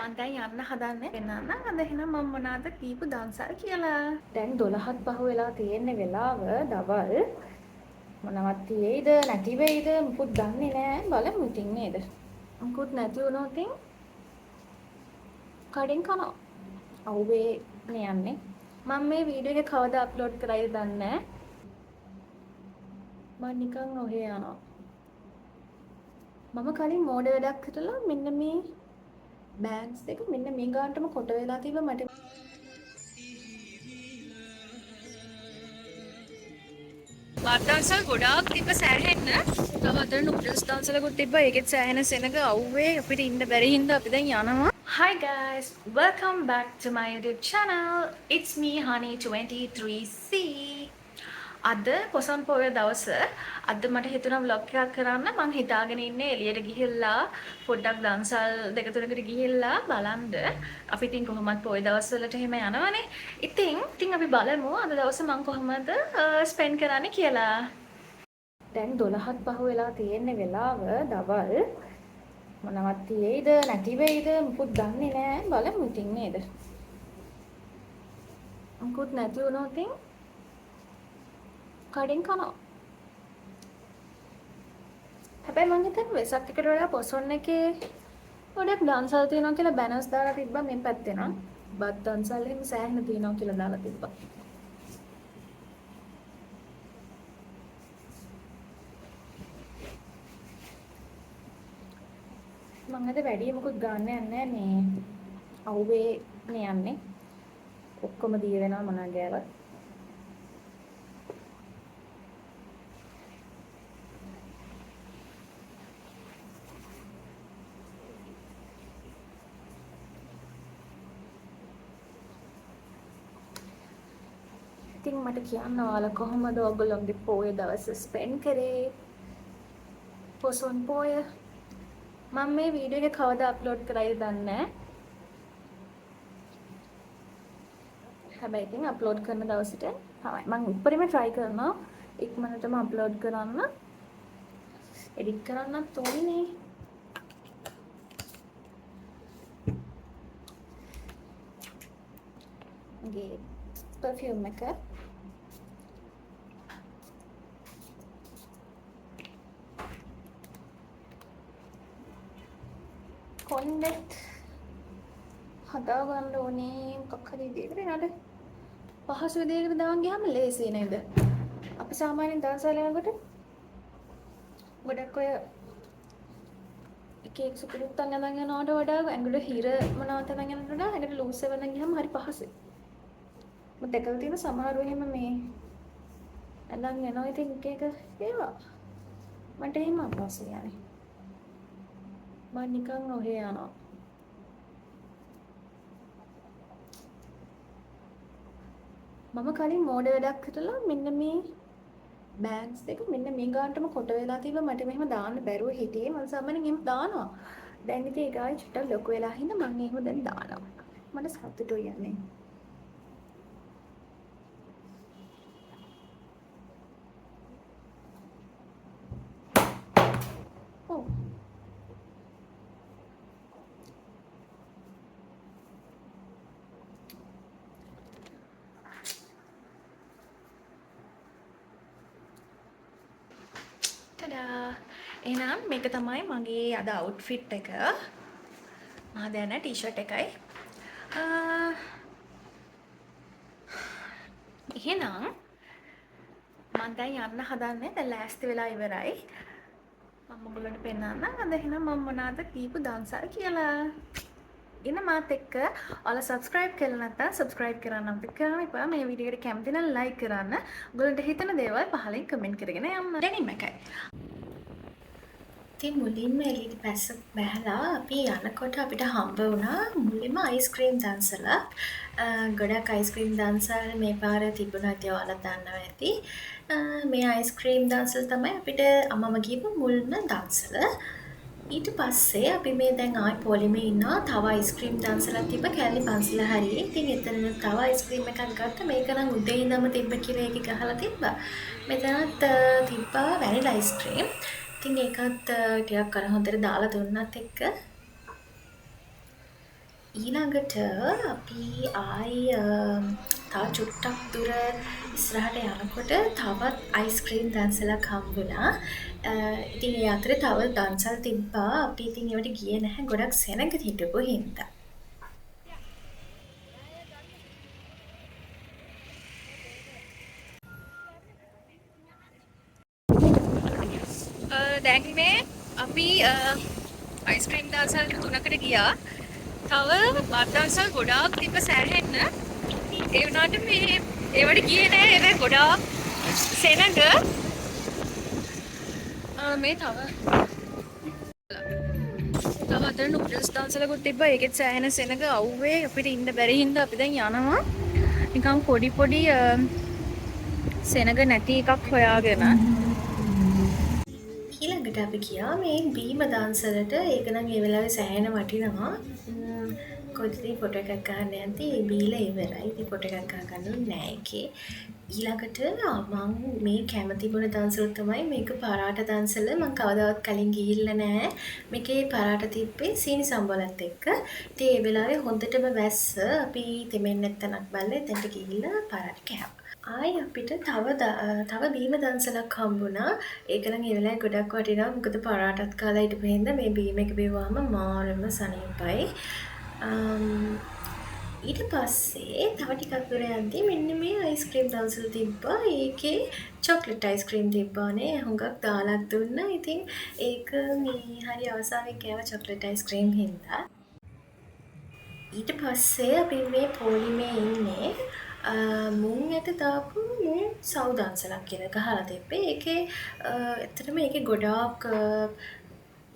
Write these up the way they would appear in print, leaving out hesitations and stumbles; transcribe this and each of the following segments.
මම දැන් යන්න හදන්නේ වෙනන්න අද එහෙනම් මම මොනවාද කීපු දන්සල් කියලා. දැන් 12ක් පහ වෙලා තියෙන වෙලාව දවල් මොනවත් තියෙයිද නැති වෙයිද මුකුත් දන්නේ නැහැ බලමු ඉතින් නේද. මුකුත් නැති වුණොත් ඉතින් කඩෙන් කනවා. අවුවේ නේ යන්නේ. මම මේ වීඩියෝ එක කවදා අප්ලෝඩ් කරයිද දන්නේ නැහැ. මම නිකන් ඔහේ යනවා. මම කලින් මෝඩ වැඩක් කරලා මෙන්න මේ බෑග්ස් දෙක මෙන්න මේ ගානටම කොට වෙලා තිබ්බ මට වත්දන්සල් ගොඩාක් තිබ්බ සෑහෙන්න. තව අතර නූඩල්ස් දන්සලකුත් තිබ්බා. ඒකෙත් සෑහෙන සෙනඟ අවුවේ අපිට ඉන්න බැරි හින්දා අපි දැන් යනවා. Hi guys, welcome back to my YouTube channel. It's me Honey 23C. අද පොසොන් පොය දවස අද මට හිතුණා vlog එකක් කරන්න. මං හිතාගෙන ඉන්නේ එළියට ගිහිල්ලා පොඩ්ඩක් දන්සල් දෙක තුනකට ගිහිල්ලා බලන්න. අපි ඉතින් කොහොමත් පොය දවස්වලට එහෙම යනවනේ. ඉතින් අපි බලමු අද දවස මං කොහොමද ස්පෙන්ඩ් කරන්නේ කියලා. දැන් 12ක් පහ වෙලා තියෙන වෙලාව දවල් මොනවත් තියෙයිද නැති වෙයිද මුකුත් දන්නේ නැහැ බලමු ඉතින් නේද. මුකුත් නැති වුණොත් ඉතින් කඩෙන් කනවා. හැබැයි මං හිතන්නේ වෙසක් එකට වඩා පොසොන් එකේ ගොඩක් දන්සල් තියෙනවා කියලා බැනර්ස් දාලා තිබ්බා මේ පැත්තේ නම්. බත් දන්සල් එහෙම සෑහෙන තියෙනවා කියලා දාලා තිබ්බා. මං අද වැඩි මොකුත් ගන්න යන්නේ මේ අවුවේ නේ යන්නේ. ඔක්කොම දී වෙනවා මොනවා ගෑවත්. ඉතින් මට කියන්න ඔයාලා කොහොමද ඔයගොල්ලෝගේ පොය දවස් ස්පෙන්ඩ් කරේ? පොසොන් පොය මම මේ වීඩියෝ එක කවදා අප්ලෝඩ් කරයිද දන්නේ නැහැ. හැබැයි ඉතින් අප්ලෝඩ් කරන දවසට තමයි මම උඩරිම try කරනවා ඉක්මනටම අප්ලෝඩ් කරන්න. එඩිට් කරන්නත් ඕනේ. මගේ perfume එක කොන්ඩෙත් හදා ගන්න ඕනේ මොකක් හරි දෙයකට නේද? පහසු විදියකට දාන් ගියාම ලේසි නේද? අපි සාමාන්‍යයෙන් දන්සල් යනකොට ගොඩක් ඔය එක සුපිරිත්තන් අඳන් යනවට වඩා ඇඟට හිර මොනවද අඳන් යනවට වඩා ඇඟට ලූස් එක අඳන් ගියාම හරි පහසුයි. මම දැකලා තියෙන සමහරව එහෙම මේ අඳන් යනවා ඉතින් එක ඒවා මට එහෙම අපහසුයි යන්නේ. මම නිකන් ඔහේ යනවා. මම කලින් මෝඩ වැඩක් කරලා මෙන්න මේ බෑග්ස් දෙක මෙන්න මේ ගානටම කොට වෙලා තිබ්බා මට මෙහෙම දාන්න බැරුව හිටියේ. මම සාමාන්‍යයෙන් එහෙම දානවා. දැන් ඉතින් ඒ ගායි චුට්ටක් ලොකු වෙලා හින්දා මම එහෙම දැන් දානවා. මට සතුටුයි යන්නේ. ඔව්. ටඩා. එහෙනම් මේක තමයි මගේ අද අවුට්ෆිට් එක. මම දැන් ටී-ෂර්ට් එකයි. එහෙනම් මම දැන් යන්න හදන්නේ. දැන් ලෑස්ති වෙලා ඉවරයි. මම ඔයගොල්ලන්ට පෙන්නන්න අද එහෙනම් මම මොනවාද කීපු දන්සල් කියලා. ඉන්න මාත් එක්ක ඔයාලා subscribe කරලා නැත්නම් subscribe කරන්න අමතක කරන්න එපා. මේ වීඩියෝ එකට කැමති නම් like කරන්න. ඔයගොල්ලන්ට හිතෙන දේවල් පහලින් comment කරගෙන යන්න. දැනීම එකයි. ඉතින් මුලින්ම එළියට බැහැලා අපි යනකොට අපිට හම්බ වුණා මුලින්ම අයිස්ක්‍රීම් දන්සලක්. ගොඩක් අයිස්ක්‍රීම් දන්සල් මේ පාර තිබුණා ඇති ඔයාලා දන්නවා ඇති. මේ අයිස්ක්‍රීම් දන්සල් තමයි අපිට අම්මම ගිහපු මුල්ම දන්සල. ඊට පස්සේ අපි මේ දැන් ආයි පොලිමේ ඉන්නවා. තව අයිස්ක්‍රීම් දන්සලක් තිබ්බ කැලි 500 හරියේ. ඉතින් එතන තව අයිස්ක්‍රීම් එකක් ගත්තා. මේක නම් උදේ ඉඳන්ම තිබ්බ කියලා ඒක ගහලා තිබ්බා. මෙතනත් තිබ්බා වැනිලා අයිස්ක්‍රීම්. ඉතින් ඒකත් ටිකක් අර හොඳට දාලා දුන්නත් එක්ක ඊළඟට අපි ආයි තව චුට්ටක් දුර ඉස්සරහට යනකොට තවත් අයිස්ක්‍රීම් දන්සලක් හම්බුණා. ඉතින් ඒ අතරේ තව දන්සල් තිබ්බා. අපි ඉතින් ඒවට ගියේ නැහැ. ගොඩක් සෙනඟ හිටපු හින්දා. දැන් මේ අපි අයිස්ක්‍රීම් දන්සල් 3කට ගියා. තව බත් දන්සල් ගොඩාක් තිබ්බ සෑහෙන්න. ඒ වුණාට මේ ඒවට ගියේ නෑ. ඒවා ගොඩාක් සෙනඟ. මේ තව අතර නූඩල්ස් දන්සලකුත් තිබ්බා. ඒකෙත් සෑහෙන සෙනඟ අවුවේ අපිට ඉන්න බැරි හින්දා අපි දැන් යනවා. නිකන් පොඩි පොඩි සෙනඟ නැති එකක් හොයාගෙන. ඊළඟට අපි ගියා මේ බීම දන්සලට. ඒක නම් ඒ වෙලාවේ සෑහෙන වටිනවා. කොහොමද ෆොටෝ එකක් ගන්න යද්දී බීලා ඉවරයි. ඉතින් ෆොටෝ එකක් ගන්න නෑ ඒකේ. ඊළඟට මම මේ කැමති වුණ දන්සල තමයි මේක පරාට දන්සල. මම කවදාවත් කලින් ගිහිල්ලා නෑ. මේකේ පරාට තිබ්බේ සීනි සම්බෝලත් එක්ක. ඉතින් ඒ වෙලාවේ හොඳටම වැස්ස. අපි තෙමෙන්න නැත්තනක් බල්ලා එතනට ගිහිල්ලා පරාට කෑවා. ආයි අපිට තව බීම දන්සලක් හම්බුණා. ඒක නම් ඒ වෙලාවේ ගොඩක් වටිනවා. මොකද පරාටත් කාලා හිටපු හින්දා මේ බීම එක බිව්වම මාරම සනීපයි. ඊට පස්සේ තව ටිකක් දුර යද්දී මෙන්න මේ අයිස්ක්‍රීම් දන්සල තිබ්බා. ඒකේ චොක්ලට් අයිස්ක්‍රීම් තිබ්බානේ. හුඟක් දාලක් දුන්නා. ඉතින් ඒක මේ හරි ආසාවෙන් කෑවා චොක්ලට් අයිස්ක්‍රීම් හින්දා. ඊට පස්සේ අපි මේ පොලිමේ ඉන්නේ මුං ඇට දාපු මුං සව් දන්සලක් කියලා ගහලා තිබ්බේ. ඒකේ ඇත්තටම ඒකේ ගොඩාක්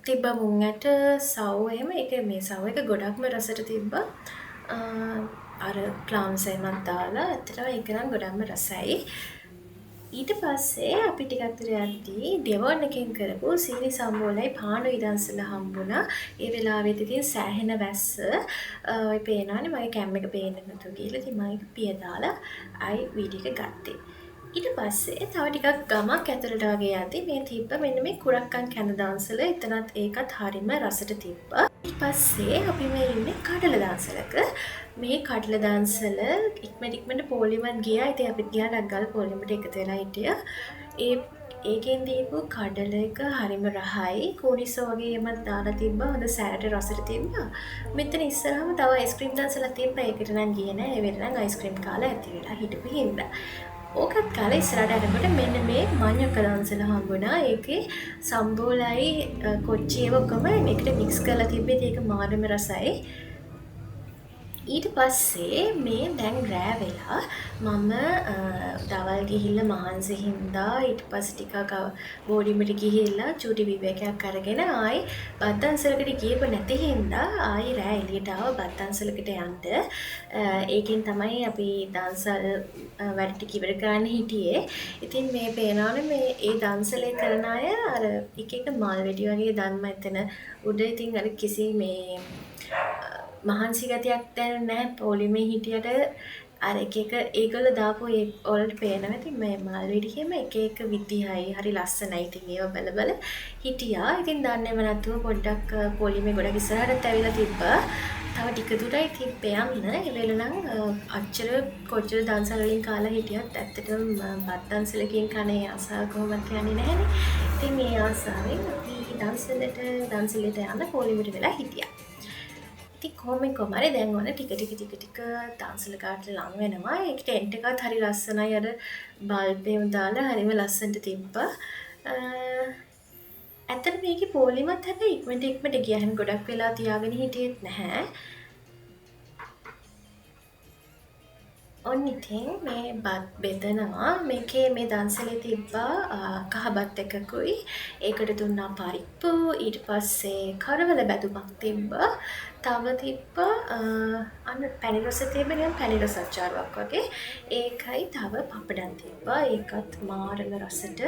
තිබ්බ මුං ඇට සව් එහෙම. ඒකේ මේ සව් එක ගොඩක්ම රසට තිබ්බා. අර ප්ලම්ස් එහෙමත් දාලා ඇත්තටම ඒක නම් ගොඩක්ම රසයි. ඊට පස්සේ අපි ටිකක් දුර යද්දී ඩෙවොන් එකෙන් කරපු සීනි සම්බෝලයි පානුයි දන්සල හම්බුණා. ඒ වෙලාවෙත් ඉතින් සෑහෙන වැස්ස. ඔය පේනවනේ මගේ කැම් එක පේන්නේ නැතුව ගිහලා ඉතින් මම ඒක පිය දාලා ආයි වීඩියෝ එක ගත්තේ. ඊට පස්සේ තව ටිකක් ගමක් ඇතුළට වගේ යද්දී මේ තිබ්බ මෙන්න මේ කුරක්කන් කැඳ දන්සල. එතනත් ඒකත් හරිම රසට තිබ්බා. ඊට පස්සේ අපි මේ ඉන්නේ කඩල දන්සලක. මේ කඩල දන්සල ඉක්මනට පොලිමත් ගියා. ඉතින් අපිත් ගියා ඩග්ගල් පොලිමට එකතු වෙලා හිටියා. ඒකෙන් දීපු කඩල එක හරිම රහයි. කෝනිසෝ වගේ එමත් දාලා තිබ්බා. හොඳ සැරට රසට තිබ්බා. මෙතන ඉස්සරහම තව අයිස්ක්‍රීම් දන්සලක් තිබ්බා. ඒකට නම් ගියේ නෑ. ඒ වෙලෙන් අයිස්ක්‍රීම් කාලා ඇති වෙලා හිටපු හින්දා. ඕකත් කාලා ඉස්සරහට යනකොට මෙන්න මේ මඤ්ඤොක්ක දන්සල හම්බුණා. ඒකේ සම්බෝලයි කොච්චියව ඔක්කොම මේකට මික්ස් කරලා තිබ්බේ. ඒක මාරම රසයි. ඊට පස්සේ මේ දැන් රෑ වෙලා මම දවල් ගිහිල්ලා මහන්සි හින්දා ඊට පස්සේ ටිකක් බෝඩිමට ගිහිල්ලා චූටි විවේකයක් අරගෙන ආයි බත් දන්සලකට ගියපො නැති හින්දා ආයි රෑ එළියට ආව බත් දන්සලකට යන්න. ඒකෙන් තමයි අපි දන්සල් වැඩ ටික ඉවර කරන්න හිටියේ. ඉතින් මේ පේනවනේ මේ ඒ දන්සලේ කරන අය අර එක එක මල් වෙඩි වගේ දැම්ම එතන උඩ. ඉතින් අර කිසි මේ මහන්සි ගතියක් දැන් නැහැ. පොලිමේ හිටියට අර එක එක ඒගොල්ලෝ දාපු ඒ වලට පේනවා. ඉතින් මේ මල් වෙඩියෙම එක එක විදිහයි. හරි ලස්සනයි. ඉතින් ඒව බල බල හිටියා. ඉතින් දන්නේම නැතුව පොඩ්ඩක් පොලිමේ ගොඩක් ඉස්සරහට ඇවිල්ලා තිබ්බා. තව ටික දුරයි තිබ්බේ යන්න. ඒ වෙලෙනම් අච්චර කොච්චර දන්සල් වලින් කාලා හිටියත් ඇත්තටම බත් දන්සලකින් කන්නේ ආසාව කොහොමද කියන්නේ නැහැනේ. ඉතින් මේ ආසාවෙන් අපි දන්සලට යන්න පොලිමේට වෙලා හිටියා. ඉතින් කොහොම හරි දැන් ඔන්න ටික ටික දන්සල කාට ලං වෙනවා. ඒක ටෙන්ට් එකත් හරි ලස්සනයි. අර බල්බ් එකම දාලා හරිම ලස්සනට තිබ්බා. ඇත්තට මේකේ පොලිමත් හැබැයි ඉක්මනට ගියා. හැම ගොඩක් වෙලා තියාගෙන හිටියෙත් නැහැ. ඔන්න ඉතින් මේ බත් බෙදනවා. මේකේ මේ දන්සලේ තිබ්බා කහ බත් එකකුයි. ඒකට දුන්නා පරිප්පු. ඊට පස්සේ කරවල බැදුමක් තිබ්බා. තව තිබ්බා අන්න පැණි රස තිබ්බා. නිකන් පැණි රස අච්චාරුවක් වගේ. ඒකයි තව පපඩම් තිබ්බා. ඒකත් මාරම රසට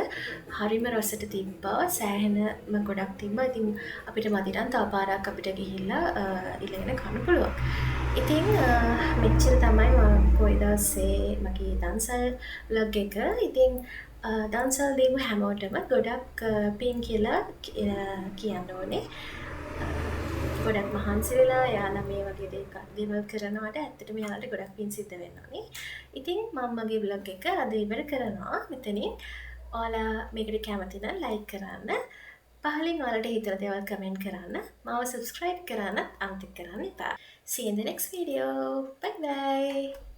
හරිම රසට තිබ්බා. සෑහෙනම ගොඩක් තිබ්බා. ඉතින් අපිට මදි නම් තව පාරක් අපිට ගිහිල්ලා ඉල්ලගෙන කන්න පුළුවන්. ඉතින් මෙච්චර තමයි මම පොයි දවසේ මගේ දන්සල් ව්ලොග් එක. ඉතින් දන්සල් දීපු හැමෝටම ගොඩක් පින් කියලා කියන්න ඕනේ. ගොඩක් මහන්සි වෙලා යාලා මේ වගේ දේවල් කරනවට ඇත්තටම යාලට ගොඩක් පින් සිද්ධ වෙන්න ඕනේ. ඉතින් මම මගේ vlog එක අද ඉවර කරනවා මෙතනින්. ඔයාලා මේකට කැමති නම් like කරන්න. පහලින් ඔයාලට හිතන දේවල් කමෙන්ට් කරන්න. මාව subscribe කරන්න අමතක කරන්න එපා. See you in the next video. Bye bye.